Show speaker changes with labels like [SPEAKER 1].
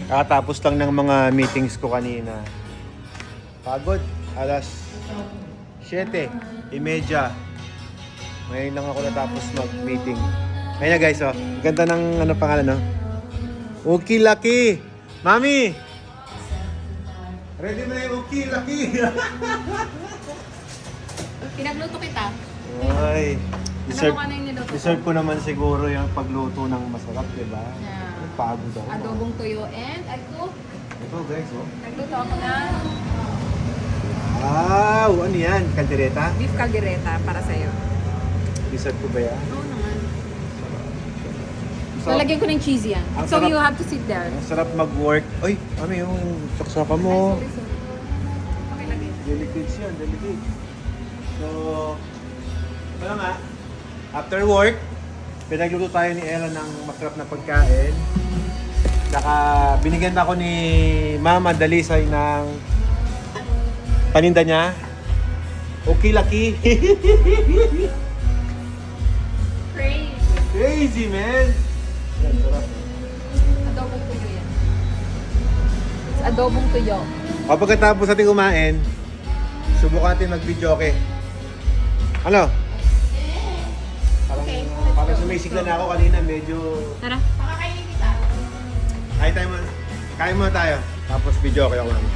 [SPEAKER 1] Kakatapos lang ng mga meetings ko kanina. Pagod. Alas 7:30. Ngayon lang ako natapos mag-meeting. Ngayon na guys, oh. Ganda ng pangalan, no? Uki Laki! Mami! Ready na yung Uki Laki!
[SPEAKER 2] Pinagluto kita.
[SPEAKER 1] Ay, deserve,
[SPEAKER 2] Ano yung niluto?
[SPEAKER 1] deserve ko naman siguro yung pagluto ng masarap, diba?
[SPEAKER 2] Yeah.
[SPEAKER 1] Pagod ako.
[SPEAKER 2] Adobong tuyo and I cook.
[SPEAKER 1] Ito guys, oh.
[SPEAKER 2] Nagluto ako ng
[SPEAKER 1] Wow! Ano yan? Kaldereta?
[SPEAKER 2] beef caldereta para sa'yo.
[SPEAKER 1] Deserve ko ba yan?
[SPEAKER 2] Oo naman.
[SPEAKER 1] Sarap.
[SPEAKER 2] Lalagyan ko ng cheese yan.
[SPEAKER 1] Ang
[SPEAKER 2] So
[SPEAKER 1] sarap.
[SPEAKER 2] you have to sit there.
[SPEAKER 1] Ang sarap mag-work. Ay, ano yung saksaka mo?
[SPEAKER 2] Ay, sorry. Okay lang yun.
[SPEAKER 1] Delicate yan, delicate. So, wala nga. After work, pinagluto tayo ni Ella ng masarap na pagkain. Binigyan ako ni Mama Dalisay ng paninda niya. Okay, Laki.
[SPEAKER 2] Crazy.
[SPEAKER 1] Crazy, man. Yan, sarap.
[SPEAKER 2] Adobong tuyo yan. It's adobong tuyo.
[SPEAKER 1] Pagkatapos natin kumain, subukan natin mag-video, okay? Ano? Parang,
[SPEAKER 2] Okay.
[SPEAKER 1] parang sumisigla na ako kanina, medyo...
[SPEAKER 2] Tara. Pakakainin kita.
[SPEAKER 1] Kain muna tayo. Tapos video, okay ako naman.